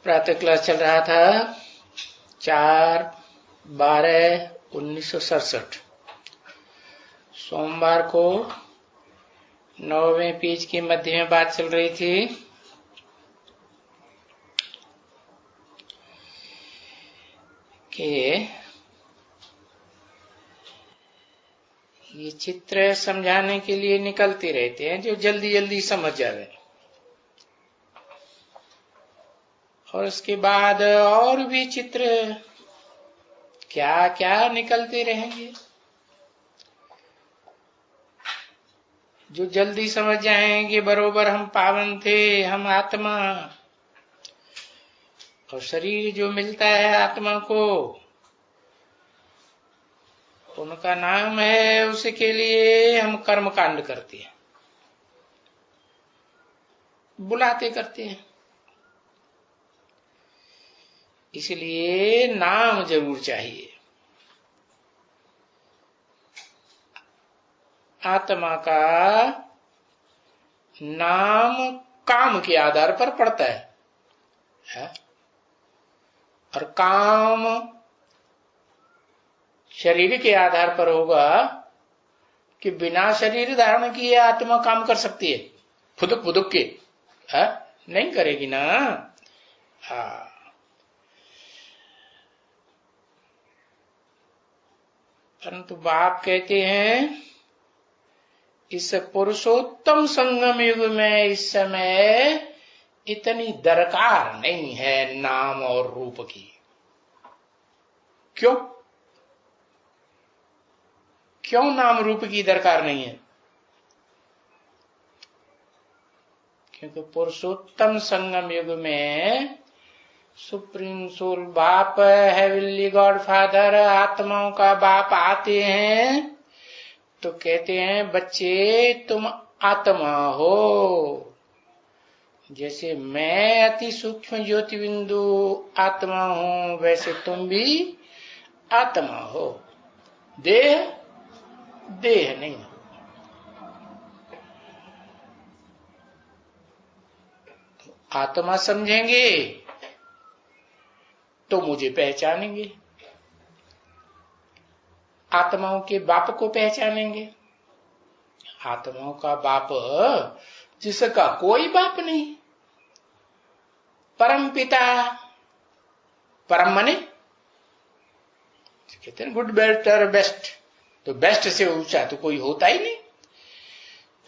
प्रातः क्लास चल रहा था 4/12/1967। सोमवार को 9वें पेज के मध्य में बात चल रही थी कि ये चित्र समझाने के लिए निकलते रहते हैं जो जल्दी जल्दी समझ जावे, और उसके बाद और भी चित्र क्या क्या निकलते रहेंगे जो जल्दी समझ जाएंगे बरोबर हम पावन थे, हम आत्मा, और शरीर जो मिलता है आत्मा को उनका नाम है, उसके लिए हम कर्म कांड करते हैं, बुलाते करते हैं। इसलिए नाम जरूर चाहिए। आत्मा का नाम काम के आधार पर पड़ता है? और काम शरीर के आधार पर होगा कि बिना शरीर धारण किए आत्मा काम कर सकती है? फुदुक फुदुक के नहीं करेगी ना। परंतु बाप कहते हैं इस पुरुषोत्तम संगम युग में इस समय इतनी दरकार नहीं है नाम और रूप की। क्यों क्यों नाम रूप की दरकार नहीं है? क्योंकि पुरुषोत्तम संगम युग में सुप्रीम सोल बाप, हेवनली गॉड फादर, आत्माओं का बाप आते हैं तो कहते हैं बच्चे तुम आत्मा हो। जैसे मैं अति सूक्ष्म ज्योति बिंदु आत्मा हूं वैसे तुम भी आत्मा हो, देह देह नहीं। आत्मा समझेंगे तो मुझे पहचानेंगे, आत्माओं के बाप को पहचानेंगे। आत्माओं का बाप जिसका कोई बाप नहीं, परम पिता। परम मने कहते हैं गुड, बेटर, बेस्ट, तो बेस्ट से ऊंचा तो कोई होता ही नहीं।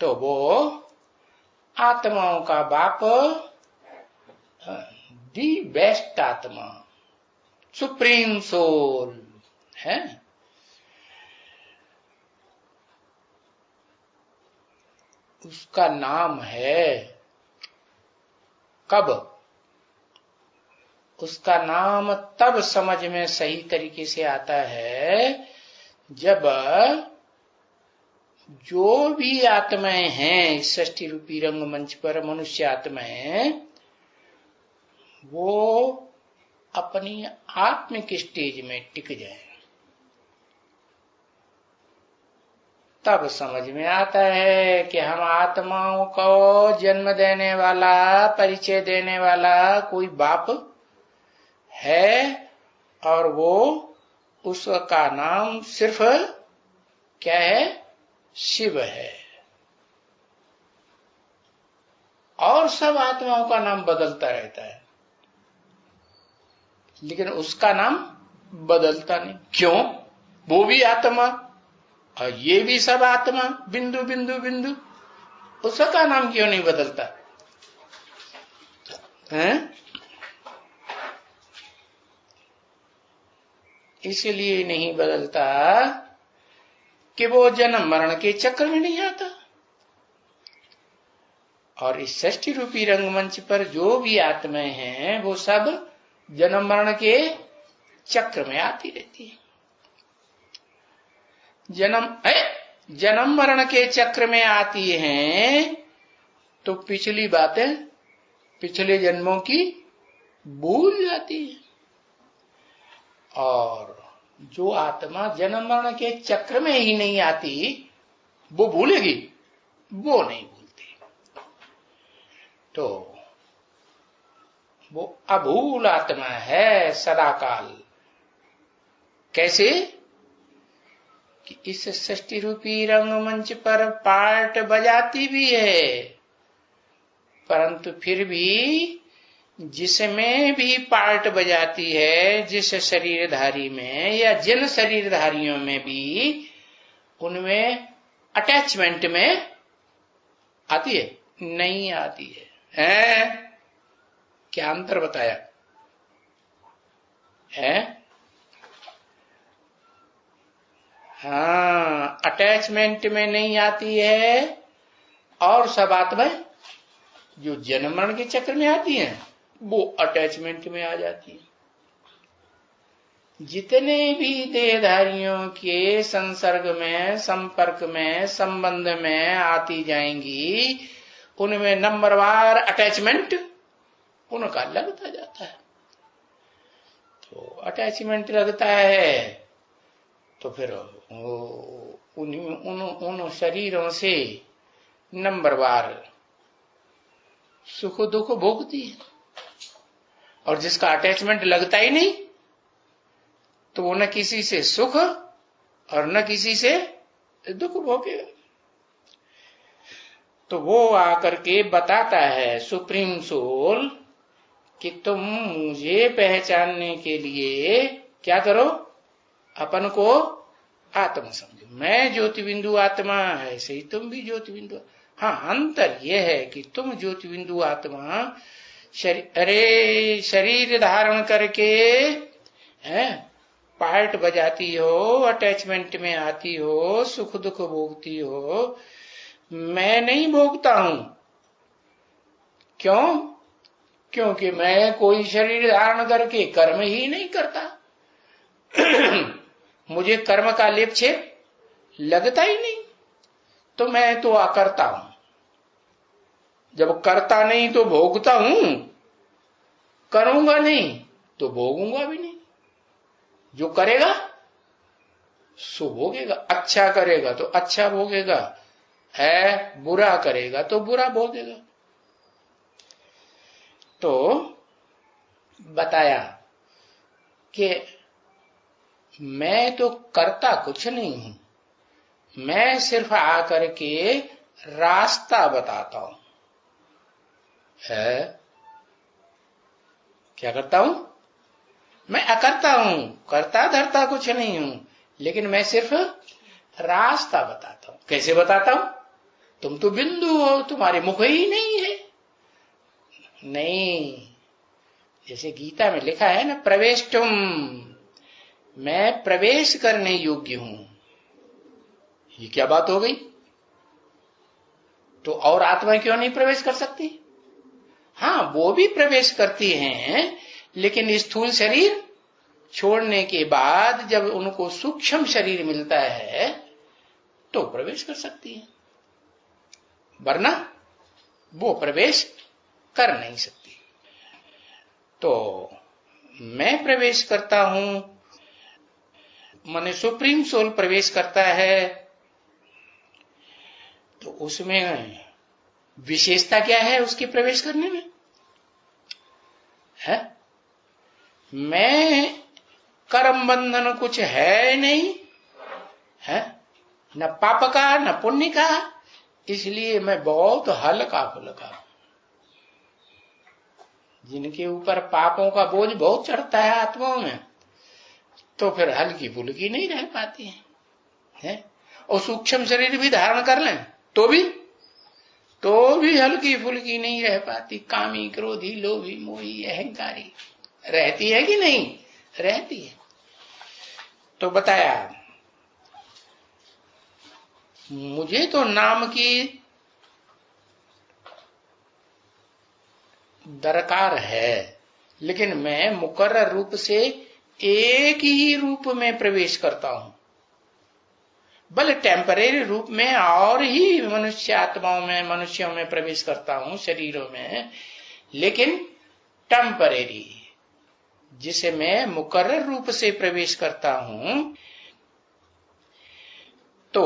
तो वो आत्माओं का बाप दी बेस्ट आत्मा, सुप्रीम सोल है। उसका नाम है कब? उसका नाम तब समझ में सही तरीके से आता है जब जो भी आत्माएं हैं इस सृष्टि रूपी रंगमंच पर, मनुष्य आत्माएं, वो अपनी आत्मिक स्टेज में टिक जाए। तब समझ में आता है कि हम आत्माओं को जन्म देने वाला, परिचय देने वाला कोई बाप है, और वो उसका नाम सिर्फ क्या है? शिव है। और सब आत्माओं का नाम बदलता रहता है लेकिन उसका नाम बदलता नहीं। क्यों? वो भी आत्मा और ये भी सब आत्मा, बिंदु बिंदु बिंदु, उसका नाम क्यों नहीं बदलता है? इसलिए नहीं बदलता कि वो जन्म मरण के चक्र में नहीं आता। और इस सृष्टि रूपी रंगमंच पर जो भी आत्माएं हैं वो सब जन्म मरण के चक्र में आती रहती है। जन्म मरण के चक्र में आती हैं तो पिछली बातें, पिछले जन्मों की भूल जाती है। और जो आत्मा जन्म मरण के चक्र में ही नहीं आती वो भूलेगी? वो नहीं भूलती। तो वो अभूल आत्मा है सदाकाल। कैसे कि इस सृष्टि रूपी रंगमंच पर पार्ट बजाती भी है, परंतु फिर भी जिसमें भी पार्ट बजाती है, जिस शरीरधारी में या जिन शरीरधारियों में भी, उनमें अटैचमेंट में आती है? नहीं आती है। क्या अंतर बताया है? हाँ, अटैचमेंट में नहीं आती है। और सब आत्माएं जो जन्म मरण के चक्र में आती हैं, वो अटैचमेंट में आ जाती है। जितने भी देहधारियों के संसर्ग में, संपर्क में, संबंध में आती जाएंगी, उनमें नंबरवार अटैचमेंट उनका लगता जाता है। तो अटैचमेंट लगता है तो फिर उन शरीरों से नंबरवार सुख दुख भोगती है। और जिसका अटैचमेंट लगता ही नहीं, तो वो न किसी से सुख और न किसी से दुख भोगेगा। तो वो आकर के बताता है सुप्रीम सोल कि तुम मुझे पहचानने के लिए क्या करो, अपन को आत्मा समझो। मैं ज्योति बिंदु आत्मा है, ऐसे ही तुम भी ज्योति बिंदु। हाँ, अंतर यह है कि तुम ज्योति बिंदु आत्मा शरीर धारण करके पार्ट बजाती हो, अटैचमेंट में आती हो, सुख दुख भोगती हो। मैं नहीं भोगता हूं। क्यों? क्योंकि मैं कोई शरीर धारण करके कर्म ही नहीं करता। मुझे कर्म का लेप छेप लगता ही नहीं, तो मैं तो अकर्ता हूं। जब करता नहीं तो भोगता हूं, करूंगा नहीं तो भोगूंगा भी नहीं। जो करेगा सो भोगेगा। अच्छा करेगा तो अच्छा भोगेगा, है बुरा करेगा तो बुरा भोगेगा। तो बताया कि मैं तो करता कुछ नहीं हूं, मैं सिर्फ आकर के रास्ता बताता हूं। है क्या करता हूं? मैं अकर्ता हूं, करता धरता कुछ नहीं हूं, लेकिन मैं सिर्फ रास्ता बताता हूं। कैसे बताता हूं? तुम तो बिंदु हो, तुम्हारे मुख ही नहीं है। नहीं, जैसे गीता में लिखा है ना, प्रवेष्टुम, मैं प्रवेश करने योग्य हूं। ये क्या बात हो गई? तो और आत्मा क्यों नहीं प्रवेश कर सकती? हाँ, वो भी प्रवेश करती हैं, लेकिन स्थूल शरीर छोड़ने के बाद जब उनको सूक्ष्म शरीर मिलता है तो प्रवेश कर सकती है, वरना वो प्रवेश कर नहीं सकती। तो मैं प्रवेश करता हूं, माने सुप्रीम सोल प्रवेश करता है। तो उसमें विशेषता क्या है उसके प्रवेश करने में? है मैं कर्म बंधन कुछ है नहीं है, न पाप का न पुण्य का, इसलिए मैं बहुत हल्का फुल्का। जिनके ऊपर पापों का बोझ बहुत चढ़ता है आत्माओं में, तो फिर हल्की फुल्की नहीं रह पाती है? और सूक्ष्म शरीर भी धारण कर लें तो भी हल्की फुल्की नहीं रह पाती। कामी, क्रोधी, लोभी, मोही, अहंकारी रहती है कि नहीं? रहती है। तो बताया मुझे तो नाम की दरकार है, लेकिन मैं मुकर्रर रूप से एक ही रूप में प्रवेश करता हूं। भले टेम्परेरी रूप में और ही मनुष्य आत्माओं में, मनुष्यों में प्रवेश करता हूं, शरीरों में, लेकिन टेम्परेरी जिसे मैं मुकर्रर रूप से प्रवेश करता हूं, तो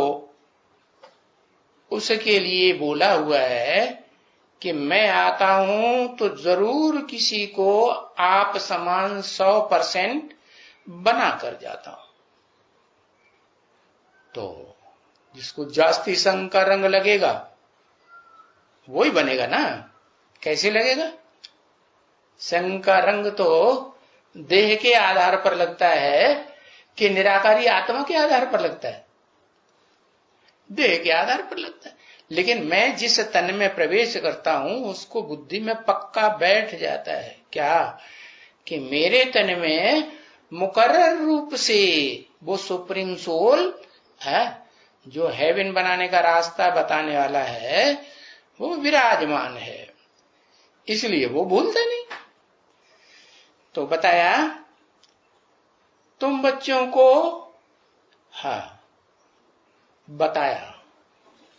उसके लिए बोला हुआ है कि मैं आता हूं तो जरूर किसी को आप समान 100% बना कर जाता हूं। तो जिसको जास्ती संग का रंग लगेगा वही बनेगा ना। कैसे लगेगा? संग का रंग तो देह के आधार पर लगता है कि निराकारी आत्मा के आधार पर लगता है? देह के आधार पर लगता है। लेकिन मैं जिस तन में प्रवेश करता हूं उसको बुद्धि में पक्का बैठ जाता है क्या कि मेरे तन में मुकर्रर रूप से वो सुप्रीम सोल है जो हेवन बनाने का रास्ता बताने वाला है वो विराजमान है, इसलिए वो भूलता नहीं। तो बताया तुम बच्चों को बताया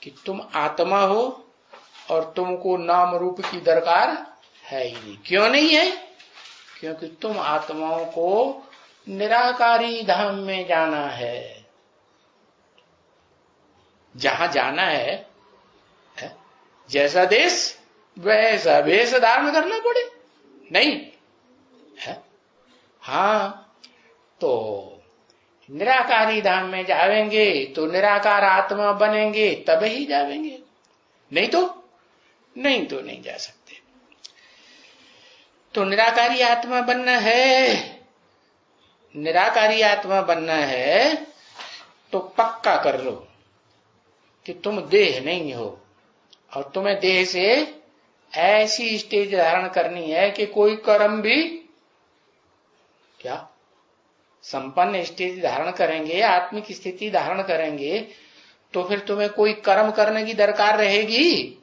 कि तुम आत्मा हो और तुमको नाम रूप की दरकार है ही नहीं। क्यों नहीं है? क्योंकि तुम आत्माओं को निराकारी धाम में जाना है। जहां जाना है जैसा देश वैसा वेश धारण करना पड़े नहीं है? हाँ, तो निराकारी धाम में जावेंगे तो निराकार आत्मा बनेंगे तब ही जावेंगे, नहीं तो नहीं जा सकते। तो निराकारी आत्मा बनना है, निराकारी आत्मा बनना है तो पक्का कर लो कि तुम देह नहीं हो और तुम्हें देह से ऐसी स्टेज धारण करनी है कि कोई कर्म भी क्या संपन्न स्थिति धारण करेंगे, आत्मिक स्थिति धारण करेंगे तो फिर तुम्हें कोई कर्म करने की दरकार रहेगी?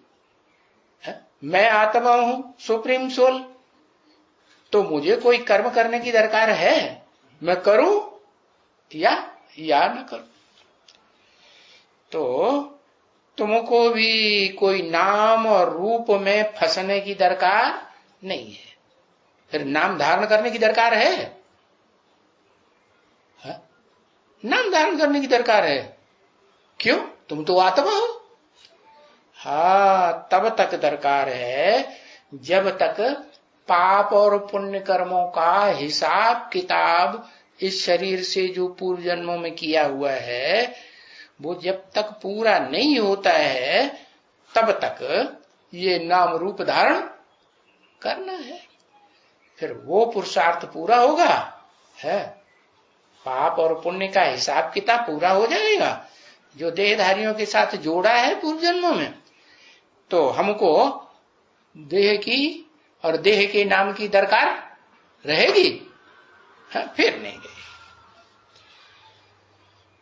मैं आत्मा हूं सुप्रीम सोल, तो मुझे कोई कर्म करने की दरकार है? मैं करूं या न करूं? तो तुमको भी कोई नाम और रूप में फंसने की दरकार नहीं है। फिर नाम धारण करने की दरकार है? नाम धारण करने की दरकार है। क्यों? तुम तो आत्मा हो। तब तक दरकार है जब तक पाप और पुण्य कर्मों का हिसाब किताब इस शरीर से जो पूर्व जन्मों में किया हुआ है वो जब तक पूरा नहीं होता है तब तक ये नाम रूप धारण करना है। फिर वो पुरुषार्थ पूरा होगा है, पाप और पुण्य का हिसाब किताब पूरा हो जाएगा जो देहधारियों के साथ जोड़ा है पूर्व जन्मों में। तो हमको देह की और देह के नाम की दरकार रहेगी? फिर नहीं रहेगी।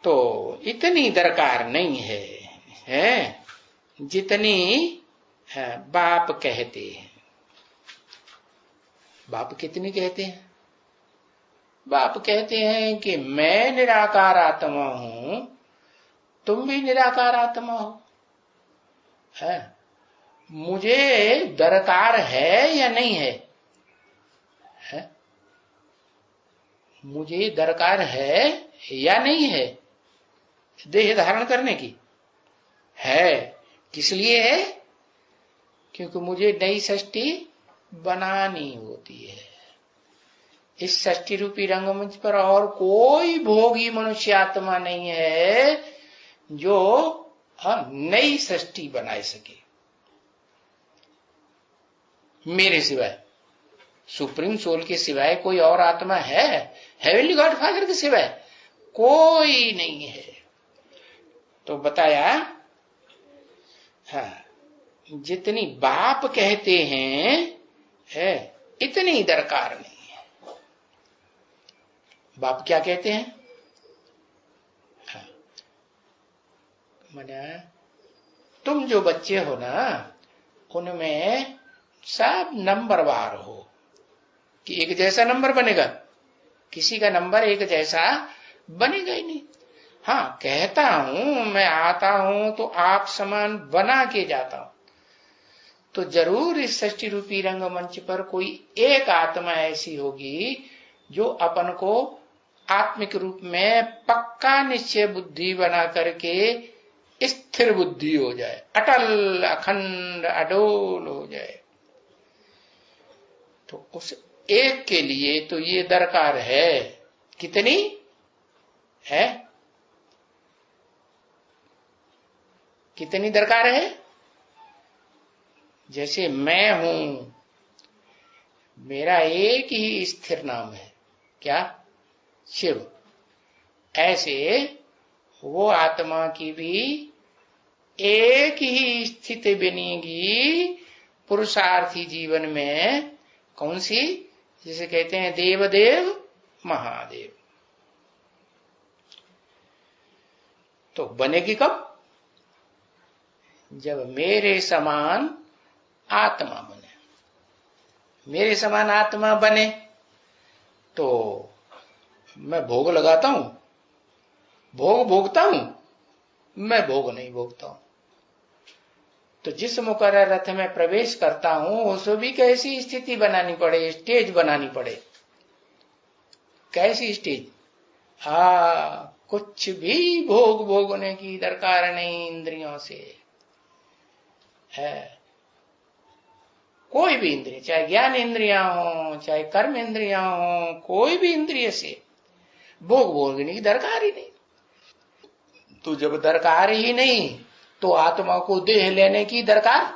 तो इतनी दरकार नहीं है जितनी बाप कहते हैं। बाप कितनी कहते हैं? बाप कहते हैं कि मैं निराकार आत्मा हूं, तुम भी निराकार आत्मा हो, है? मुझे दरकार है या नहीं है? मुझे दरकार है या नहीं है देह धारण करने की? है। किस लिए है? क्योंकि मुझे नई सृष्टि बनानी होती है। इस सृष्टि रूपी रंगमंच पर और कोई भोगी मनुष्य आत्मा नहीं है जो नई सृष्टि बना सके मेरे सिवाय। सुप्रीम सोल के सिवाय कोई और आत्मा है? हेवनली गॉड फादर के सिवाय कोई नहीं है। तो बताया जितनी बाप कहते हैं इतनी दरकार नहीं है। बाप क्या कहते हैं? माने तुम जो बच्चे हो ना उनमें सब नंबरवार हो कि एक जैसा नंबर बनेगा? किसी का नंबर एक जैसा बनेगा ही नहीं। कहता हूं मैं आता हूं तो आप समान बना के जाता हूं, तो जरूर इस सृष्टि रूपी रंगमंच पर कोई एक आत्मा ऐसी होगी जो अपन को आत्मिक रूप में पक्का निश्चय बुद्धि बना करके स्थिर बुद्धि हो जाए, अटल अखंड अडोल हो जाए। तो उस एक के लिए तो ये दरकार है। कितनी है? कितनी दरकार है? जैसे मैं हूं, मेरा एक ही स्थिर नाम है, क्या? शिव। ऐसे वो आत्मा की भी एक ही स्थिति बनेगी पुरुषार्थी जीवन में। कौन सी? जिसे कहते हैं देवदेव महादेव। तो बनेगी कब? जब मेरे समान आत्मा बने। मेरे समान आत्मा बने तो मैं भोग लगाता हूं, भोग भोगता हूं, मैं भोग नहीं भोगता हूं। तो जिस मुकर्रर रथ में प्रवेश करता हूं उसको भी कैसी स्थिति बनानी पड़े, स्टेज बनानी पड़े। कैसी स्टेज? कुछ भी भोग भोगने की दरकार नहीं इंद्रियों से है। कोई भी इंद्रिय, चाहे ज्ञान इंद्रियां हो, चाहे कर्म इंद्रियां हो, कोई भी इंद्रिय से भोग भोगने की दरकार ही नहीं। तो जब दरकार ही नहीं तो आत्मा को देह लेने की दरकार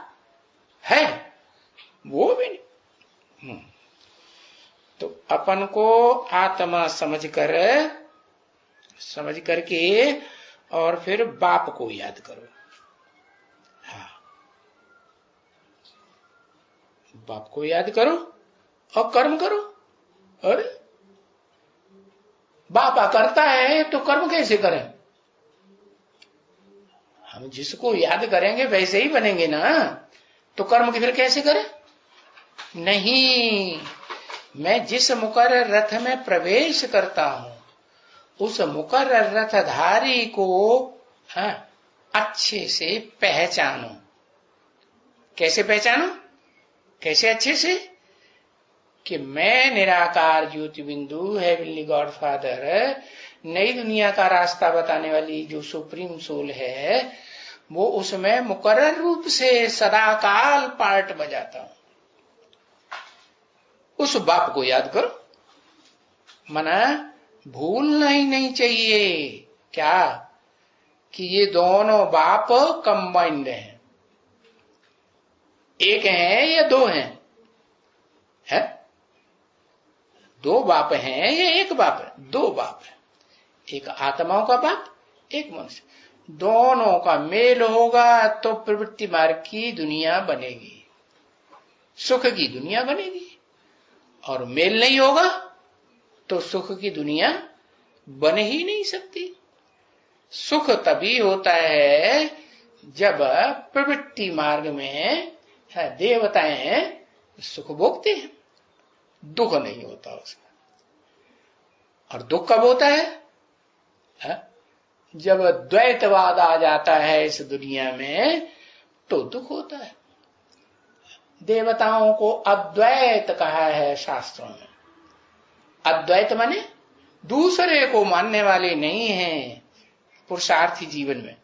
है? वो भी नहीं। तो अपन को आत्मा समझ करके और फिर बाप को याद करो। हाँ, बाप को याद करो और कर्म करो। अरे बाप करता है तो कर्म कैसे करें? हम जिसको याद करेंगे वैसे ही बनेंगे ना। तो कर्म की फिर कैसे करें? नहीं, मैं जिस मुकर्रर रथ में प्रवेश करता हूं उस मुकर्रर रथधारी को अच्छे से पहचानो। कैसे पहचानो? कैसे अच्छे से? कि मैं निराकार ज्योति बिंदु हेवनली गॉड फादर, नई दुनिया का रास्ता बताने वाली जो सुप्रीम सोल है, वो उसमें मुकर्रर रूप से सदाकाल पार्ट बजाता हूं। उस बाप को याद करो। मना भूलना ही नहीं चाहिए क्या कि ये दोनों बाप कंबाइंड हैं। एक है या दो हैं? है? दो बाप हैं या एक बाप है? दो बाप है। एक आत्माओं का बाप, एक मनुष्य। दोनों का मेल होगा तो प्रवृत्ति मार्ग की दुनिया बनेगी, सुख की दुनिया बनेगी। और मेल नहीं होगा तो सुख की दुनिया बन ही नहीं सकती। सुख तभी होता है जब प्रवृत्ति मार्ग में देवताएं सुख भोगते हैं, दुख नहीं होता उसका। और दुख कब होता है? जब द्वैतवाद आ जाता है इस दुनिया में तो दुख होता है। देवताओं को अद्वैत कहा है शास्त्रों में। अद्वैत माने दूसरे को मानने वाले नहीं हैं। पुरुषार्थी जीवन में,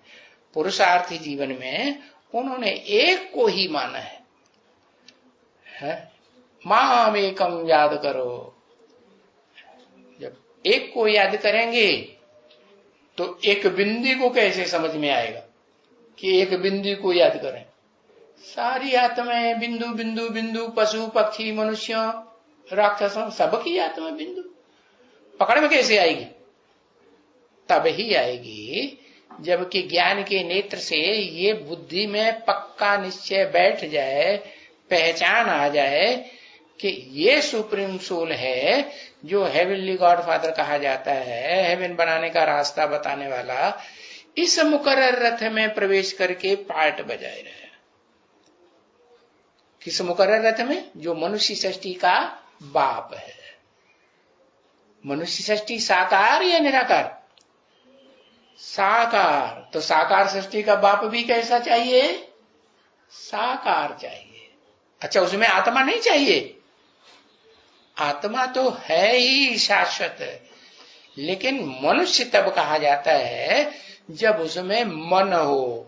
पुरुषार्थी जीवन में उन्होंने एक को ही माना है। माम एकम याद करो। जब एक को याद करेंगे तो एक बिंदी को कैसे समझ में आएगा कि एक बिंदी को याद करें? सारी आत्माएं बिंदु बिंदु बिंदु, पशु पक्षी मनुष्यों राक्षसों सबकी आत्मा बिंदु। पकड़ में कैसे आएगी? तब ही आएगी जबकि ज्ञान के नेत्र से ये बुद्धि में पक्का निश्चय बैठ जाए, पहचान आ जाए कि ये सुप्रीम सोल है जो हेवनली गॉड फादर कहा जाता है, हेवन बनाने का रास्ता बताने वाला। इस मुकर्रर रथ में प्रवेश करके पार्ट बजाए रहे। किस मुकर्रर रथ में? जो मनुष्य सृष्टि का बाप है। मनुष्य सृष्टि साकार या निराकार? साकार। तो साकार सृष्टि का बाप भी कैसा चाहिए? साकार चाहिए। अच्छा, उसमें आत्मा नहीं चाहिए? आत्मा तो है ही शाश्वत, लेकिन मनुष्य तब कहा जाता है जब उसमें मन हो,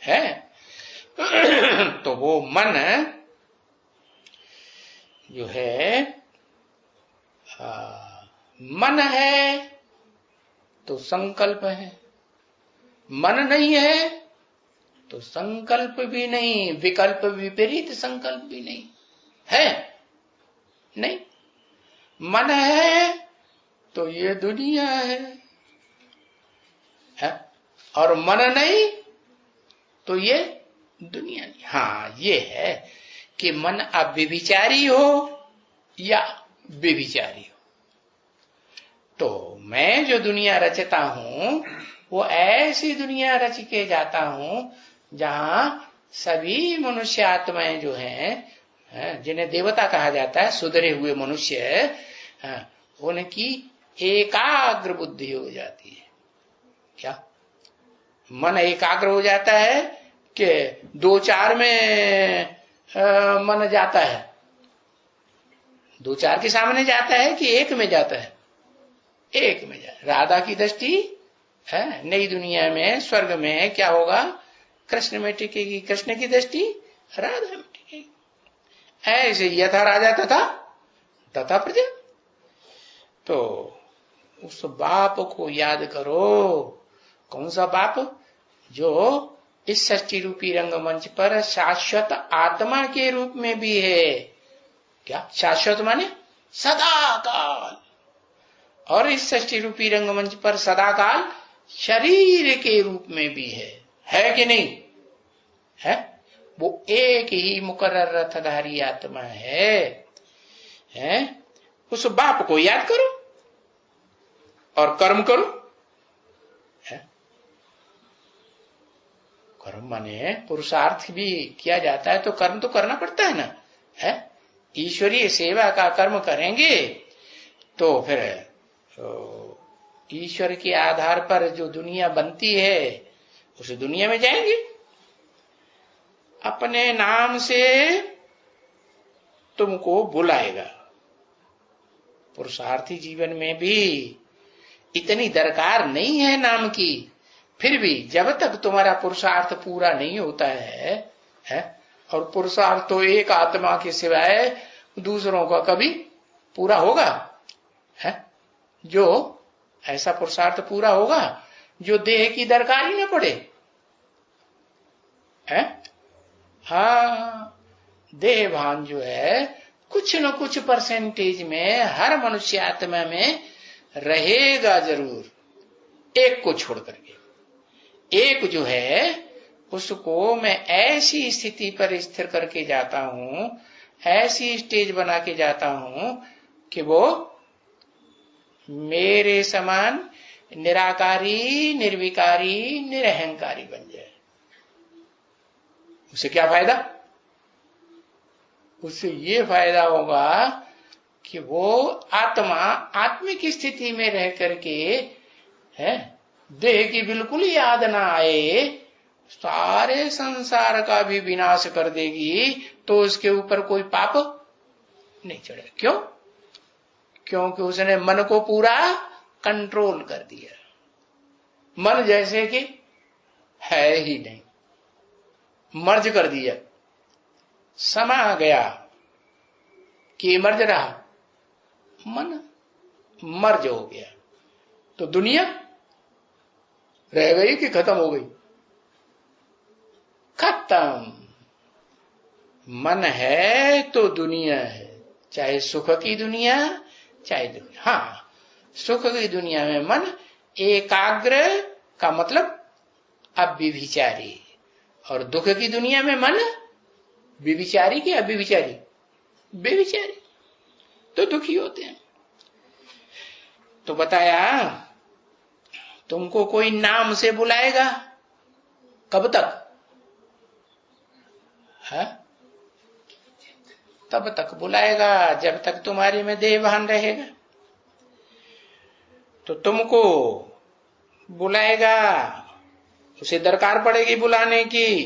है। तो वो मन जो है, मन है तो संकल्प है, मन नहीं है तो संकल्प भी नहीं, विकल्प विपरीत संकल्प भी नहीं है। नहीं, मन है तो ये दुनिया है, और मन नहीं तो ये दुनिया नहीं। हाँ, ये है कि मन अव्यभिचारी हो या व्यभिचारी हो। तो मैं जो दुनिया रचता हूं वो ऐसी दुनिया रच के जाता हूं जहां सभी मनुष्य आत्माएं जो हैं, जिन्हें देवता कहा जाता है, सुधरे हुए मनुष्य, उनकी एकाग्र बुद्धि हो जाती है। क्या मन एकाग्र हो जाता है कि 2-4 में मन जाता है, 2-4 के सामने जाता है कि एक में जाता है? एक में जाता। राधा की दृष्टि है नई दुनिया में, स्वर्ग में क्या होगा? कृष्ण में टिकेगी, कृष्ण की दृष्टि राधा में टिकेगी। ऐसे यथा राजा तथा प्रजा। तो उस बाप को याद करो। कौन सा बाप? जो इस सृष्टि रूपी रंगमंच पर शाश्वत आत्मा के रूप में भी है। क्या शाश्वत माने? सदा काल। और इस सृष्टि रूपी रंगमंच पर सदा काल शरीर के रूप में भी है कि नहीं है? वो एक ही मुकर्रर रथधारी आत्मा है। उस बाप को याद करो और कर्म करो। कर्म माने पुरुषार्थ भी किया जाता है तो कर्म तो करना पड़ता है ना, है? ईश्वरीय सेवा का कर्म करेंगे तो फिर ईश्वर के आधार पर जो दुनिया बनती है उस दुनिया में जाएंगे। अपने नाम से तुमको बुलाएगा। पुरुषार्थी जीवन में भी इतनी दरकार नहीं है नाम की, फिर भी जब तक तुम्हारा पुरुषार्थ पूरा नहीं होता है, और पुरुषार्थ तो एक आत्मा के सिवाय दूसरों का कभी पूरा होगा, है? जो ऐसा पुरुषार्थ पूरा होगा जो देह की दरकार ही न पड़े, है? हाँ, देह भान जो है कुछ न कुछ परसेंटेज में हर मनुष्य आत्मा में रहेगा जरूर, एक को छोड़ करके। एक जो है उसको मैं ऐसी स्थिति पर स्थिर करके जाता हूं, ऐसी स्टेज बना के जाता हूं कि वो मेरे समान निराकारी, निर्विकारी, निरहंकारी बन जाए। उससे क्या फायदा? उससे ये फायदा होगा कि वो आत्मा आत्मिक स्थिति में रह करके है, देह की बिल्कुल याद ना आए, सारे संसार का भी विनाश कर देगी तो उसके ऊपर कोई पाप नहीं चढ़े। क्यों? क्योंकि उसने मन को पूरा कंट्रोल कर दिया। मन जैसे कि है ही नहीं, मर्ज कर दिया, समा गया कि मर्ज रहा, मन मर्ज हो गया। तो दुनिया रह गई कि खत्म हो गई? खत्म। मन है तो दुनिया है, चाहे सुख की दुनिया चाहे दुनिया। हाँ, सुख की दुनिया में मन एकाग्र का मतलब अव्यभिचारी, और दुख की दुनिया में मन व्यभिचारी की अव्यभिचारी? व्यभिचारी तो दुखी होते हैं। तो बताया तुमको कोई नाम से बुलाएगा, कब तक है? तब तक बुलाएगा जब तक तुम्हारी में देह भान रहेगा। तो तुमको बुलाएगा, उसे दरकार पड़ेगी बुलाने की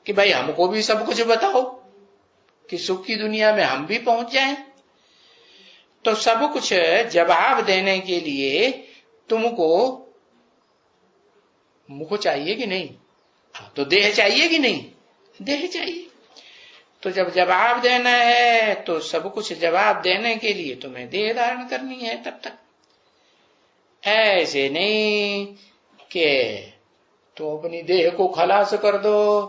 कि भाई हमको भी सब कुछ बताओ कि सुख की दुनिया में हम भी पहुंच जाएं। तो सब कुछ जवाब देने के लिए तुमको मुख चाहिए कि नहीं? तो देह चाहिए कि नहीं? देह चाहिए। तो जब जवाब देना है तो सब कुछ जवाब देने के लिए तुम्हें देह धारण करनी है। तब तक ऐसे नहीं कि तो अपनी देह को खलास कर दो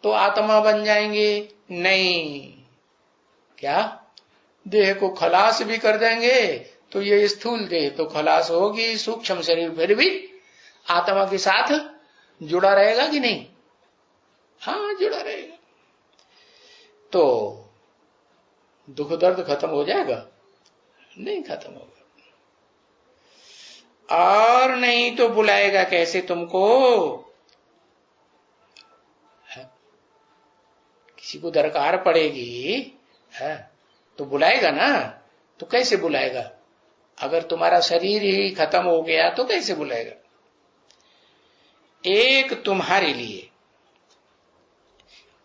तो आत्मा बन जाएंगे। नहीं, क्या देह को खलास भी कर देंगे तो ये स्थूल देह तो खलास होगी, सूक्ष्म शरीर फिर भी आत्मा के साथ जुड़ा रहेगा कि नहीं? हाँ, जुड़ा रहेगा। तो दुख दर्द खत्म हो जाएगा? नहीं खत्म होगा। और नहीं तो बुलाएगा कैसे तुमको? किसी को दरकार पड़ेगी है तो बुलाएगा ना। तो कैसे बुलाएगा? अगर तुम्हारा शरीर ही खत्म हो गया तो कैसे बुलाएगा? एक तुम्हारे लिए,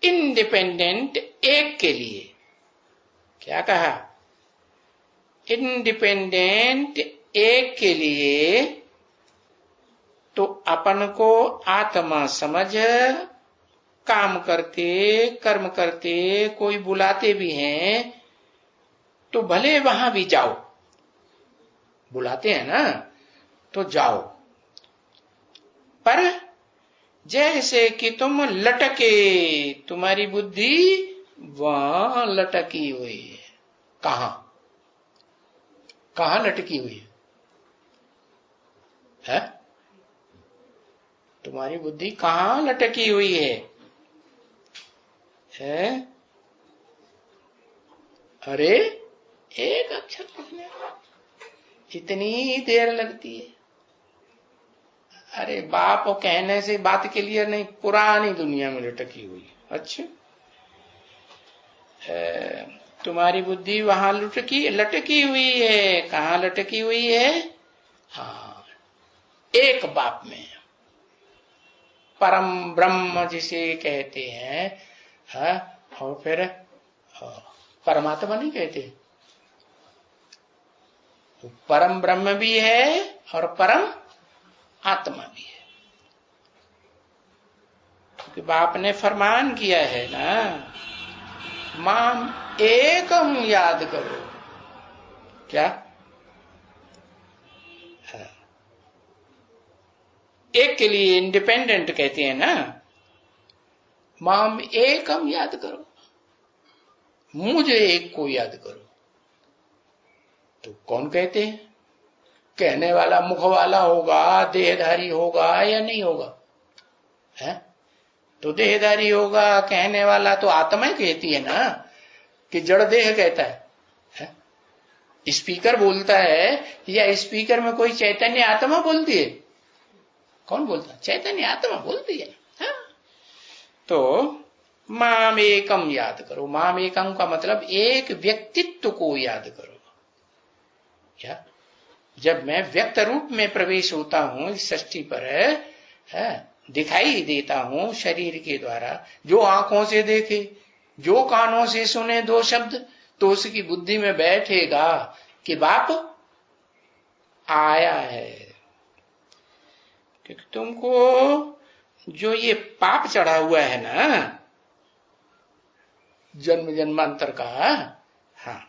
इंडिपेंडेंट एक के लिए। क्या कहा? इंडिपेंडेंट एक के लिए तो अपन को आत्मा समझ काम करते कर्म करते कोई बुलाते भी हैं तो भले वहां भी जाओ। बुलाते हैं ना तो जाओ, पर जैसे कि तुम लटके, तुम्हारी बुद्धि वहां लटकी हुई है। कहां कहां लटकी हुई है? तुम्हारी बुद्धि कहां लटकी हुई है? अरे एक अक्षर लिखने इतनी देर लगती है। अरे बाप कहने से बात के लिए नहीं, पुरानी दुनिया में लटकी हुई। अच्छा, तुम्हारी बुद्धि वहां लटकी हुई है। कहां लटकी हुई है? हाँ, एक बाप में, परम ब्रह्म जिसे कहते हैं। हाँ, और फिर परमात्मा नहीं कहते, परम ब्रह्म भी है और परम आत्मा भी है। क्योंकि बाप ने फरमान किया है ना, माम एकम याद करो। क्या? एक के लिए इंडिपेंडेंट कहते हैं ना, माम एकम याद करो, मुझे एक को याद करो। तो कौन कहते हैं? कहने वाला मुख वाला होगा, देहधारी होगा या नहीं होगा? है तो देहधारी होगा। कहने वाला तो आत्मा ही कहती है ना, कि जड़ देह कहता है? स्पीकर बोलता है या स्पीकर में कोई चैतन्य आत्मा बोलती है? कौन बोलता है? चैतन्य आत्मा बोलती है। तो माम एकम याद करो। माम एकम का मतलब एक व्यक्तित्व को याद करो। क्या? जब मैं व्यक्त रूप में प्रवेश होता हूं इस सृष्टि पर, दिखाई देता हूं शरीर के द्वारा, जो आंखों से देखे, जो कानों से सुने दो शब्द, तो उसकी बुद्धि में बैठेगा कि बाप आया है। क्योंकि तुमको जो ये पाप चढ़ा हुआ है ना, जन्म जन्मांतर का, हाँ,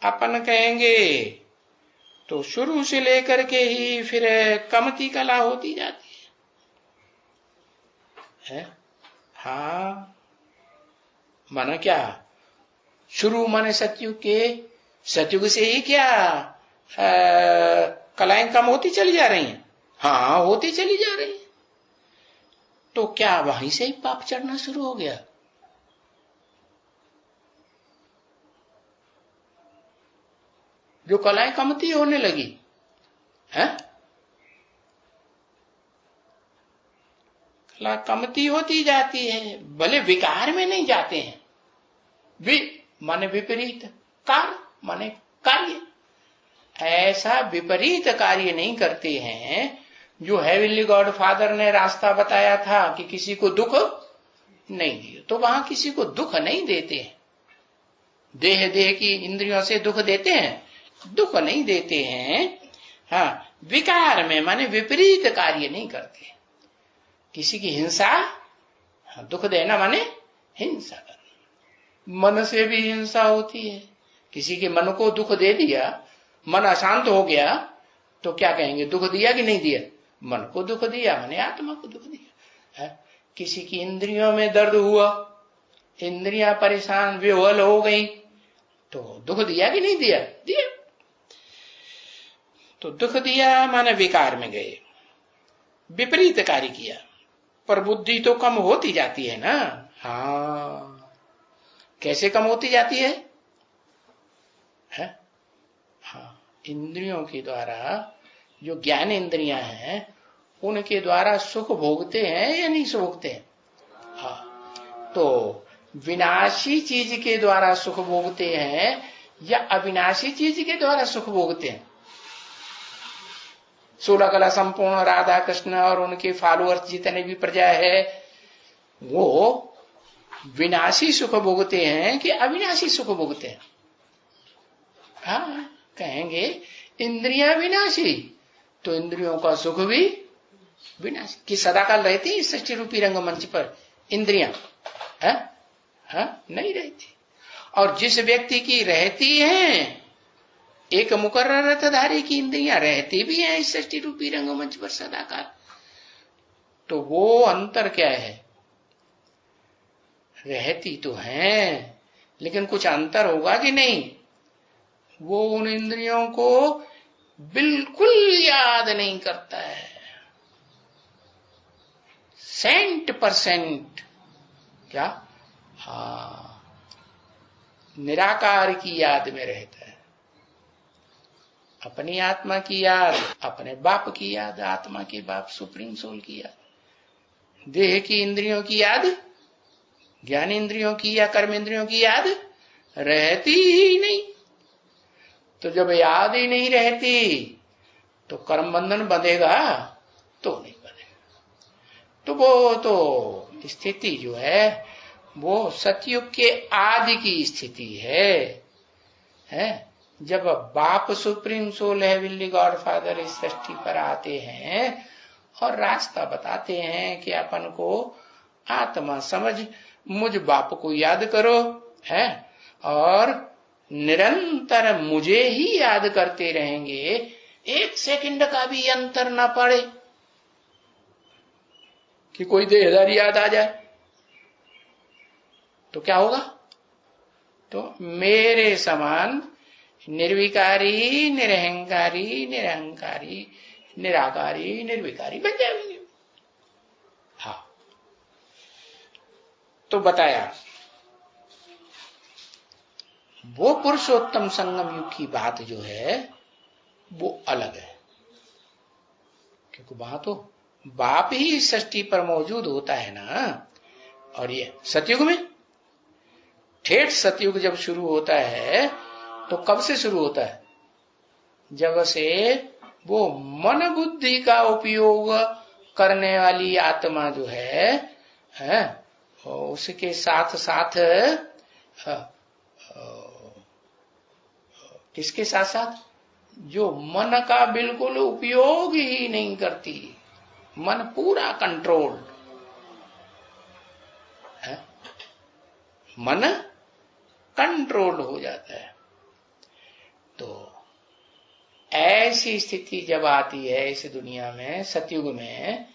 अपन कहेंगे तो शुरू से लेकर के ही फिर कमती कला होती जाती है। हाँ, माना क्या? शुरू माने सतयुग के, सतयुग से ही क्या कलाएं कम होती चली जा रही हैं? हाँ, होती चली जा रही है। तो क्या वहीं से ही पाप चढ़ना शुरू हो गया? जो कलाएं कमती होने लगी है, कला कमती होती जाती है, भले विकार में नहीं जाते हैं। माने विपरीत, कार माने कार्य, ऐसा विपरीत कार्य नहीं करते हैं जो हेवनली गॉड फादर ने रास्ता बताया था कि किसी को दुख नहीं दियो। तो वहां किसी को दुख नहीं देते हैं। देह की इंद्रियों से दुख देते हैं? दुख नहीं देते हैं। हाँ, विकार में माने विपरीत कार्य नहीं करते। किसी की हिंसा, दुख देना माने हिंसा करना। मन से भी हिंसा होती है। किसी के मन को दुख दे दिया, मन अशांत हो गया, तो क्या कहेंगे, दुख दिया कि नहीं दिया? मन को दुख दिया माने आत्मा को दुख दिया है। किसी की इंद्रियों में दर्द हुआ, इंद्रियां परेशान विह्वल हो गई, तो दुख दिया कि नहीं दिया? दिया। तो दुख दिया माने विकार में गए, विपरीत कार्य किया। पर बुद्धि तो कम होती जाती है ना। हाँ, कैसे कम होती जाती है? हाँ, इंद्रियों के द्वारा, जो ज्ञान इंद्रियां हैं उनके द्वारा सुख भोगते हैं या नहीं भोगते हैं? हाँ, तो विनाशी चीज के द्वारा सुख भोगते हैं या अविनाशी चीज के द्वारा सुख भोगते हैं? 16 कला संपूर्ण राधा कृष्ण और उनके फॉलोअर्स जितने भी प्रजा है, वो विनाशी सुख भोगते हैं कि अविनाशी सुख भोगते हैं? हाँ, कहेंगे इंद्रियां विनाशी, तो इंद्रियों का सुख भी विनाशी। कि सदाकाल रहती है सृष्टि रूपी रंगमंच पर इंद्रियां? नहीं रहती। और जिस व्यक्ति की रहती है, एक मुकर्रर रथधारी की इंद्रियां रहती भी हैं इस सृष्टि रूपी रंगमंच पर सदाकाल, तो वो अंतर क्या है? रहती तो हैं, लेकिन कुछ अंतर होगा कि नहीं? वो उन इंद्रियों को बिल्कुल याद नहीं करता है, 100% क्या? हाँ, निराकार की याद में रहता है। अपनी आत्मा की याद, अपने बाप की याद, आत्मा के बाप सुप्रीम सोल की याद, देह की इंद्रियों की याद, ज्ञान इंद्रियों की या कर्म इंद्रियों की याद रहती ही नहीं। तो जब याद ही नहीं रहती तो कर्म बंधन बंधेगा? तो नहीं बंधेगा। तो वो तो स्थिति जो है वो सतयुग के आदि की स्थिति है। जब बाप सुप्रीम सोल है, विल्ली गॉड फादर इस सृष्टि पर आते हैं और रास्ता बताते हैं कि अपन को आत्मा समझ, मुझ बाप को याद करो है, और निरंतर मुझे ही याद करते रहेंगे, 1 सेकंड का भी अंतर ना पड़े कि कोई देहधारी याद आ जाए, तो क्या होगा? तो मेरे समान निर्विकारी, निरहंकारी, निरहंकारी, निराकारी, निर्विकारी बन जाएंगे। हाँ, तो बताया वो पुरुषोत्तम संगम युग की बात जो है वो अलग है, क्योंकि वहां तो बाप ही सृष्टि पर मौजूद होता है ना। और ये सतयुग में, ठेठ सतयुग जब शुरू होता है तो कब से शुरू होता है? जब से वो मन बुद्धि का उपयोग करने वाली आत्मा जो है उसके साथ साथ किसके साथ साथ? जो मन का बिल्कुल उपयोग ही नहीं करती, मन पूरा कंट्रोल है, मन कंट्रोल हो जाता है। तो ऐसी स्थिति जब आती है इस दुनिया में, सतयुग में,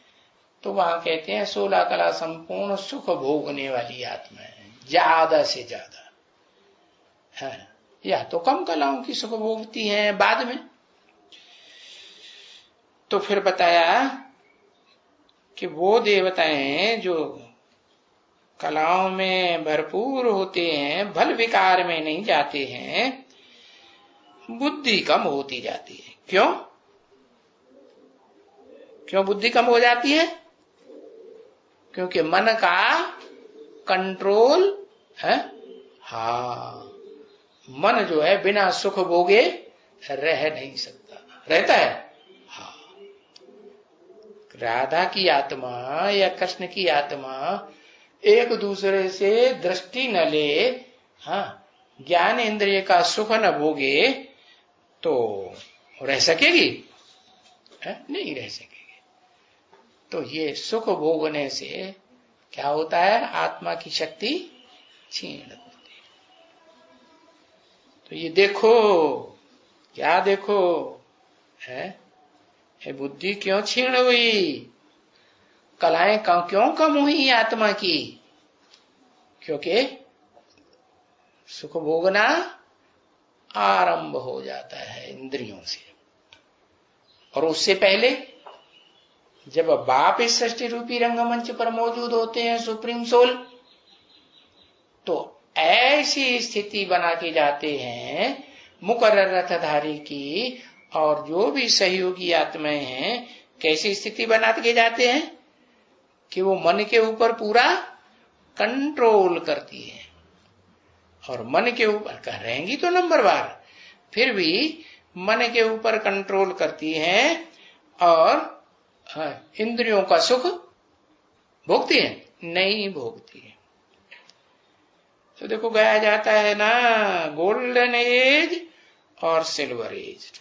तो वहां कहते हैं 16 कला संपूर्ण सुख भोगने वाली आत्मा है, ज्यादा से ज्यादा है। या तो कम कलाओं की सुख भोगती हैं बाद में। तो फिर बताया कि वो देवताएं जो कलाओं में भरपूर होते हैं, भल विकार में नहीं जाते हैं, बुद्धि कम होती जाती है। क्यों बुद्धि कम हो जाती है? क्योंकि मन का कंट्रोल है। हाँ, मन जो है बिना सुख भोगे रह नहीं सकता, रहता है। हाँ, राधा की आत्मा या कृष्ण की आत्मा एक दूसरे से दृष्टि न ले, हाँ, ज्ञान इंद्रिय का सुख न भोगे तो रह सकेगी? नहीं रह सकेंगे। तो ये सुख भोगने से क्या होता है, आत्मा की शक्ति क्षीण होती है। तो ये देखो, क्या देखो है, बुद्धि क्यों क्षीण हुई, कलाएं क्यों कम हुई आत्मा की, क्योंकि सुख भोगना आरंभ हो जाता है इंद्रियों से। और उससे पहले जब बाप इस सृष्टि रूपी रंगमंच पर मौजूद होते हैं, सुप्रीम सोल, तो ऐसी स्थिति बना के जाते हैं मुकर्रर रथधारी की, और जो भी सहयोगी आत्माएं हैं कैसी स्थिति बना के जाते हैं कि वो मन के ऊपर पूरा कंट्रोल करती है। और मन के ऊपर कर रहेंगी तो नंबरवार, फिर भी मन के ऊपर कंट्रोल करती हैं और इंद्रियों का सुख भोगती है, नहीं भोगती है। तो देखो गाया जाता है ना, गोल्डन एज और सिल्वर एज।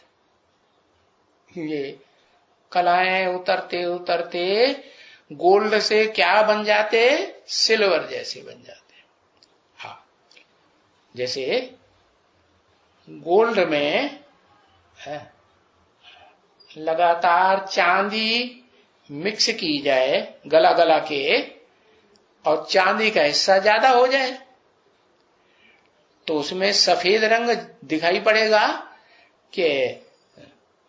ये कलाएं उतरते उतरते गोल्ड से क्या बन जाते, सिल्वर जैसे बन जाते। हाँ, जैसे गोल्ड में लगातार चांदी मिक्स की जाए गला गला के, और चांदी का हिस्सा ज्यादा हो जाए, तो उसमें सफेद रंग दिखाई पड़ेगा कि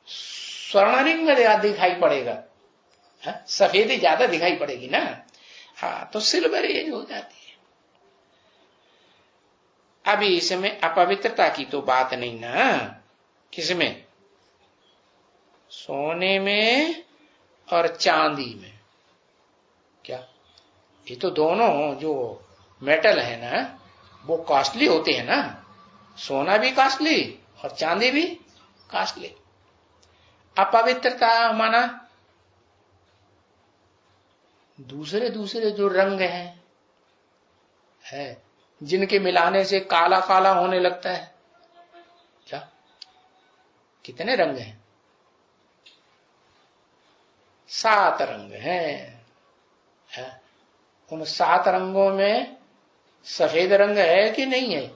स्वर्ण रंग दिखाई पड़ेगा, सफेदी ज्यादा दिखाई पड़ेगी ना। हाँ, तो सिल्वर एज हो जाती है। अभी इसमें अपवित्रता की तो बात नहीं ना, किसमें, सोने में और चांदी में। क्या ये तो दोनों जो मेटल है ना वो कॉस्टली होते हैं ना, सोना भी कॉस्टली और चांदी भी कॉस्टली। अपवित्रता माना दूसरे दूसरे जो रंग है जिनके मिलाने से काला काला होने लगता है। क्या कितने रंग हैं, 7 रंग हैं। उन 7 रंगों में सफेद रंग है कि नहीं है,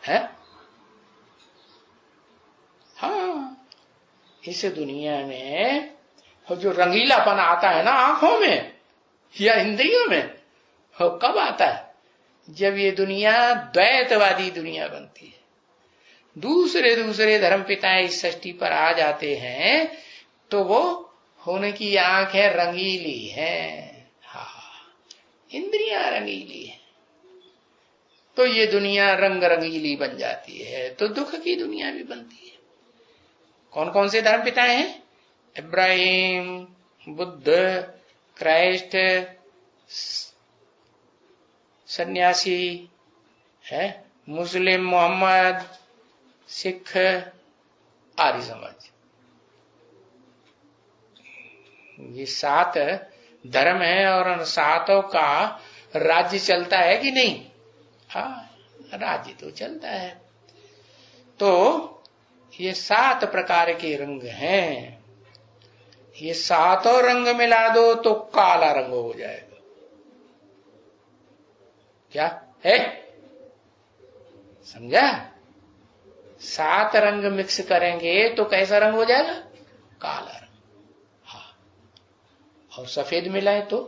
है? हाँ, इस दुनिया में जो रंगीलापन आता है ना आंखों में या इंद्रियों में, वो कब आता है, जब ये दुनिया द्वैतवादी दुनिया बनती है, दूसरे दूसरे धर्म पिता इस सृष्टि पर आ जाते हैं, तो वो होने की आंखें रंगीली है, हाँ, इंद्रियां रंगीली है, तो ये दुनिया रंग रंगीली बन जाती है, तो दुख की दुनिया भी बनती है। कौन कौन से धर्म पिता हैं, इब्राहिम, बुद्ध, क्राइस्ट, सन्यासी है, मुस्लिम, मोहम्मद, सिख, आर्य समाज। ये 7 धर्म है, और उन 7 का राज्य चलता है कि नहीं? हाँ, राज्य तो चलता है। तो ये 7 प्रकार के रंग हैं, ये 7 रंग मिला दो तो काला रंग हो जाएगा। क्या है, समझा? 7 रंग मिक्स करेंगे तो कैसा रंग हो जाएगा, काला रंग। हाँ, और सफेद मिलाए तो